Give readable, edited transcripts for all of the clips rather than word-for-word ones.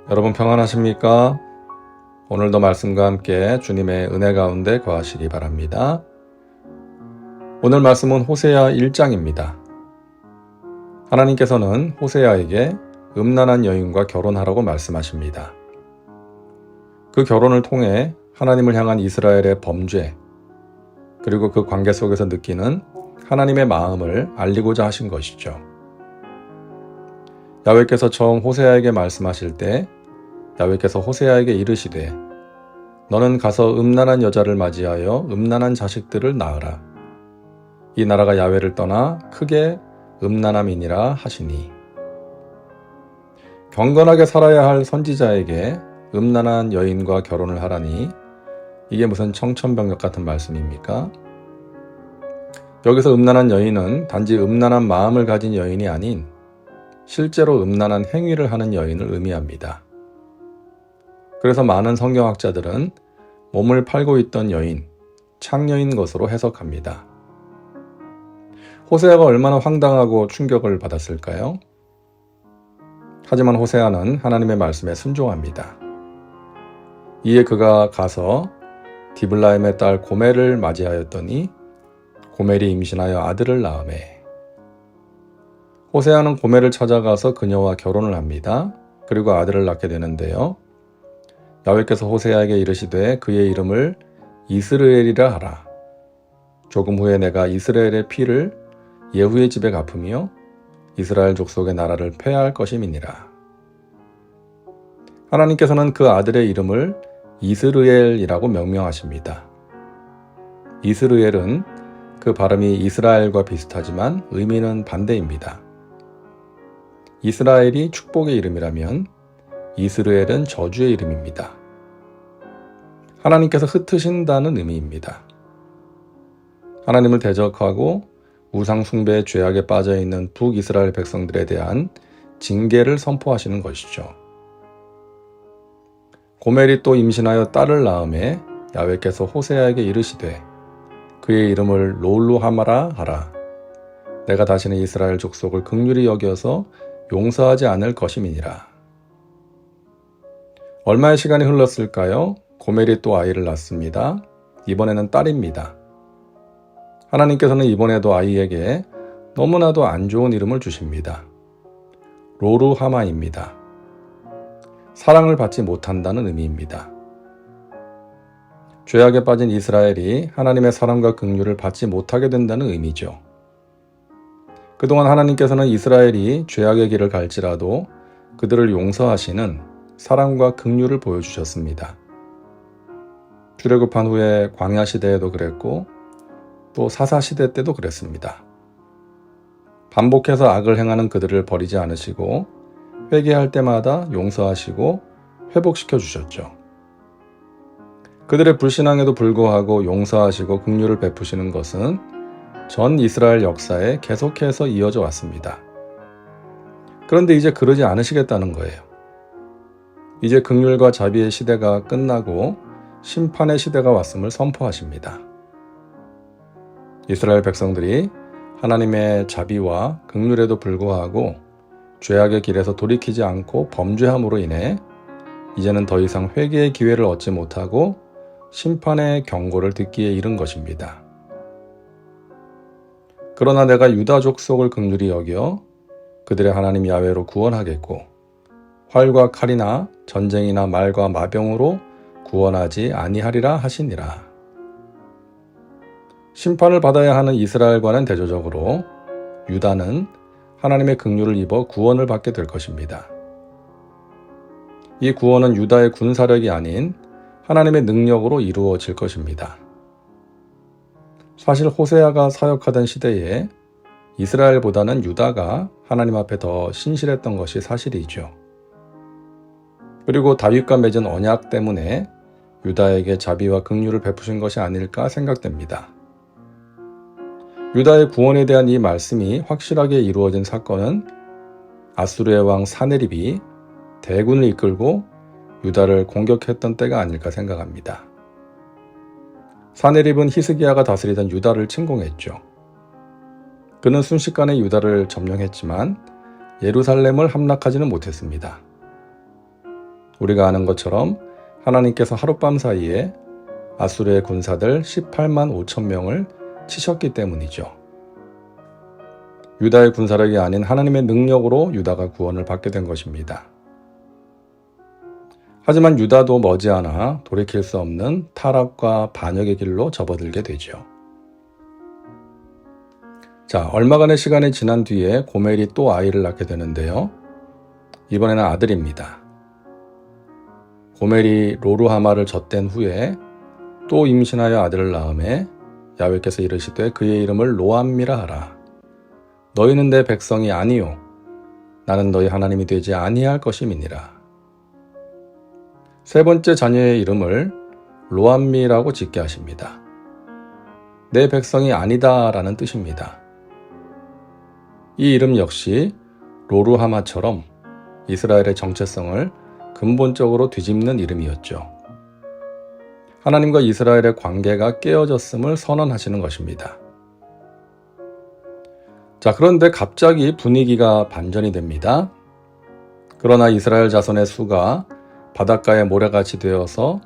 여러분 평안하십니까? 오늘도 말씀과 함께 주님의 은혜 가운데 거하시기 바랍니다. 오늘 말씀은 호세아 1장입니다. 하나님께서는 호세아에게 음란한 여인과 결혼하라고 말씀하십니다. 그 결혼을 통해 하나님을 향한 이스라엘의 범죄, 그리고 그 관계 속에서 느끼는 하나님의 마음을 알리고자 하신 것이죠. 야훼께서 처음 호세아에게 말씀하실 때 야훼께서 호세아에게 이르시되 너는 가서 음란한 여자를 맞이하여 음란한 자식들을 낳으라. 이 나라가 야훼를 떠나 크게 음란함이니라 하시니. 경건하게 살아야 할 선지자에게 음란한 여인과 결혼을 하라니 이게 무슨 청천벽력 같은 말씀입니까? 여기서 음란한 여인은 단지 음란한 마음을 가진 여인이 아닌 실제로 음란한 행위를 하는 여인을 의미합니다. 그래서 많은 성경학자들은 몸을 팔고 있던 여인, 창녀인 것으로 해석합니다. 호세아가 얼마나 황당하고 충격을 받았을까요? 하지만 호세아는 하나님의 말씀에 순종합니다. 이에 그가 가서 디블라임의 딸 고멜을 맞이하였더니 고멜이 임신하여 아들을 낳으매. 호세아는 고멜을 찾아가서 그녀와 결혼을 합니다. 그리고 아들을 낳게 되는데요. 야훼께서 호세아에게 이르시되 그의 이름을 이스르엘이라 하라. 조금 후에 내가 이스라엘의 피를 예후의 집에 갚으며 이스라엘 족속의 나라를 폐하할 것임이니라. 하나님께서는 그 아들의 이름을 이스르엘이라고 명명하십니다. 이스르엘은 그 발음이 이스라엘과 비슷하지만 의미는 반대입니다. 이스라엘이 축복의 이름이라면 이스르엘은 저주의 이름입니다. 하나님께서 흩으신다는 의미입니다. 하나님을 대적하고 우상 숭배의 죄악에 빠져있는 북이스라엘 백성들에 대한 징계를 선포하시는 것이죠. 고멜이 또 임신하여 딸을 낳음에 야훼께서 호세아에게 이르시되 그의 이름을 롤루하마라 하라. 내가 다시는 이스라엘 족속을 긍휼히 여겨서 용서하지 않을 것임이니라. 얼마의 시간이 흘렀을까요? 고멜이 또 아이를 낳습니다. 이번에는 딸입니다. 하나님께서는 이번에도 아이에게 너무나도 안 좋은 이름을 주십니다. 로루하마입니다. 사랑을 받지 못한다는 의미입니다. 죄악에 빠진 이스라엘이 하나님의 사랑과 긍휼을 받지 못하게 된다는 의미죠. 그동안 하나님께서는 이스라엘이 죄악의 길을 갈지라도 그들을 용서하시는 사랑과 긍휼을 보여주셨습니다. 출애굽한 후에 광야 시대에도 그랬고 또 사사 시대 때도 그랬습니다. 반복해서 악을 행하는 그들을 버리지 않으시고 회개할 때마다 용서하시고 회복시켜 주셨죠. 그들의 불신앙에도 불구하고 용서하시고 긍휼을 베푸시는 것은 전 이스라엘 역사에 계속해서 이어져 왔습니다. 그런데 이제 그러지 않으시겠다는 거예요. 이제 긍휼과 자비의 시대가 끝나고 심판의 시대가 왔음을 선포하십니다. 이스라엘 백성들이 하나님의 자비와 긍휼에도 불구하고 죄악의 길에서 돌이키지 않고 범죄함으로 인해 이제는 더 이상 회개의 기회를 얻지 못하고 심판의 경고를 듣기에 이른 것입니다. 그러나 내가 유다 족속을 긍휼히 여겨 그들의 하나님 야훼로 구원하겠고 활과 칼이나 전쟁이나 말과 마병으로 구원하지 아니하리라 하시니라. 심판을 받아야 하는 이스라엘과는 대조적으로 유다는 하나님의 긍휼을 입어 구원을 받게 될 것입니다. 이 구원은 유다의 군사력이 아닌 하나님의 능력으로 이루어질 것입니다. 사실 호세아가 사역하던 시대에 이스라엘보다는 유다가 하나님 앞에 더 신실했던 것이 사실이죠. 그리고 다윗과 맺은 언약 때문에 유다에게 자비와 긍휼을 베푸신 것이 아닐까 생각됩니다. 유다의 구원에 대한 이 말씀이 확실하게 이루어진 사건은 아수르의 왕 사네립이 대군을 이끌고 유다를 공격했던 때가 아닐까 생각합니다. 사네립은 히스기야가 다스리던 유다를 침공했죠. 그는 순식간에 유다를 점령했지만 예루살렘을 함락하지는 못했습니다. 우리가 아는 것처럼 하나님께서 하룻밤 사이에 아수르의 군사들 18만 5천 명을 치셨기 때문이죠. 유다의 군사력이 아닌 하나님의 능력으로 유다가 구원을 받게 된 것입니다. 하지만 유다도 머지않아 돌이킬 수 없는 타락과 반역의 길로 접어들게 되죠. 자, 얼마간의 시간이 지난 뒤에 고멜이 또 아이를 낳게 되는데요. 이번에는 아들입니다. 고멜이 로루하마를 젖댄 후에 또 임신하여 아들을 낳음에 야훼께서 이르시되 그의 이름을 로암미라 하라. 너희는 내 백성이 아니요 나는 너희 하나님이 되지 아니할 것임이니라. 세 번째 자녀의 이름을 로암미라고 짓게 하십니다. 내 백성이 아니다 라는 뜻입니다. 이 이름 역시 로루하마처럼 이스라엘의 정체성을 근본적으로 뒤집는 이름이었죠. 하나님과 이스라엘의 관계가 깨어졌음을 선언하시는 것입니다. 자, 그런데 갑자기 분위기가 반전이 됩니다. 그러나 이스라엘 자손의 수가 바닷가의 모래같이 되어서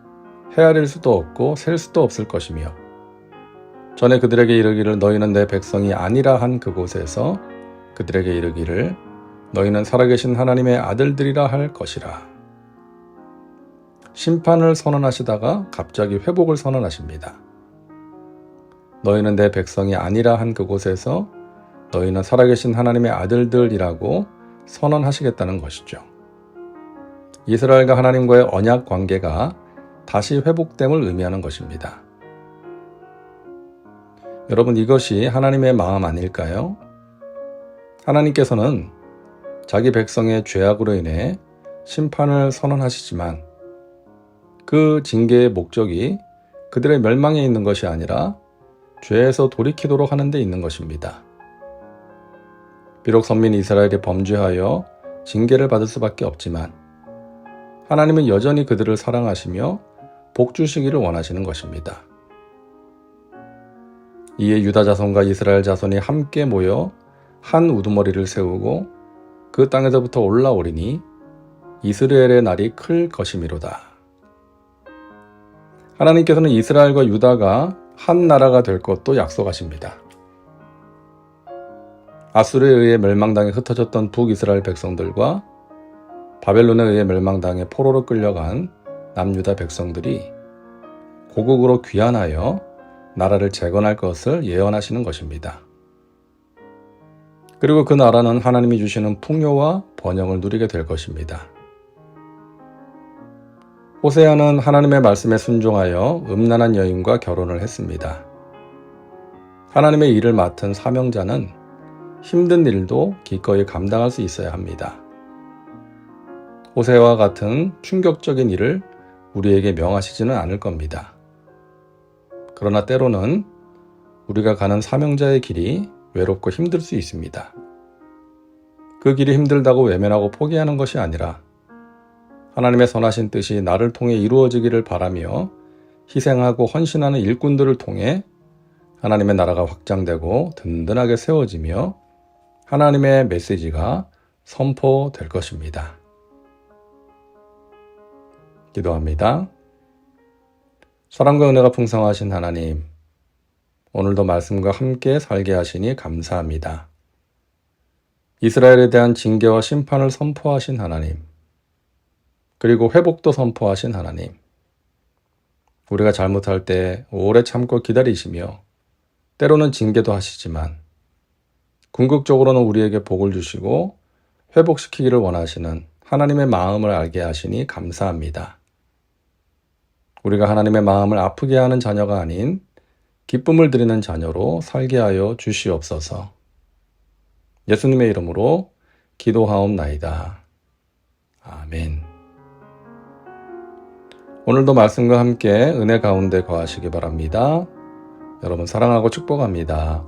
헤아릴 수도 없고 셀 수도 없을 것이며 전에 그들에게 이르기를 너희는 내 백성이 아니라 한 그곳에서 그들에게 이르기를 너희는 살아계신 하나님의 아들들이라 할 것이라. 심판을 선언하시다가 갑자기 회복을 선언하십니다. 너희는 내 백성이 아니라 한 그곳에서 너희는 살아계신 하나님의 아들들이라고 선언하시겠다는 것이죠. 이스라엘과 하나님과의 언약 관계가 다시 회복됨을 의미하는 것입니다. 여러분, 이것이 하나님의 마음 아닐까요? 하나님께서는 자기 백성의 죄악으로 인해 심판을 선언하시지만 그 징계의 목적이 그들의 멸망에 있는 것이 아니라 죄에서 돌이키도록 하는 데 있는 것입니다. 비록 선민 이스라엘이 범죄하여 징계를 받을 수밖에 없지만 하나님은 여전히 그들을 사랑하시며 복 주시기를 원하시는 것입니다. 이에 유다 자손과 이스라엘 자손이 함께 모여 한 우두머리를 세우고 그 땅에서부터 올라오리니 이스라엘의 날이 클 것이미로다. 하나님께서는 이스라엘과 유다가 한 나라가 될 것도 약속하십니다. 아수르에 의해 멸망당해 흩어졌던 북이스라엘 백성들과 바벨론에 의해 멸망당해 포로로 끌려간 남유다 백성들이 고국으로 귀환하여 나라를 재건할 것을 예언하시는 것입니다. 그리고 그 나라는 하나님이 주시는 풍요와 번영을 누리게 될 것입니다. 호세아는 하나님의 말씀에 순종하여 음란한 여인과 결혼을 했습니다. 하나님의 일을 맡은 사명자는 힘든 일도 기꺼이 감당할 수 있어야 합니다. 호세아와 같은 충격적인 일을 우리에게 명하시지는 않을 겁니다. 그러나 때로는 우리가 가는 사명자의 길이 외롭고 힘들 수 있습니다. 그 길이 힘들다고 외면하고 포기하는 것이 아니라 하나님의 선하신 뜻이 나를 통해 이루어지기를 바라며 희생하고 헌신하는 일꾼들을 통해 하나님의 나라가 확장되고 든든하게 세워지며 하나님의 메시지가 선포될 것입니다. 기도합니다. 사랑과 은혜가 풍성하신 하나님, 오늘도 말씀과 함께 살게 하시니 감사합니다. 이스라엘에 대한 징계와 심판을 선포하신 하나님, 그리고 회복도 선포하신 하나님, 우리가 잘못할 때 오래 참고 기다리시며 때로는 징계도 하시지만 궁극적으로는 우리에게 복을 주시고 회복시키기를 원하시는 하나님의 마음을 알게 하시니 감사합니다. 우리가 하나님의 마음을 아프게 하는 자녀가 아닌 기쁨을 드리는 자녀로 살게 하여 주시옵소서. 예수님의 이름으로 기도하옵나이다. 아멘. 오늘도 말씀과 함께 은혜 가운데 거하시기 바랍니다. 여러분 사랑하고 축복합니다.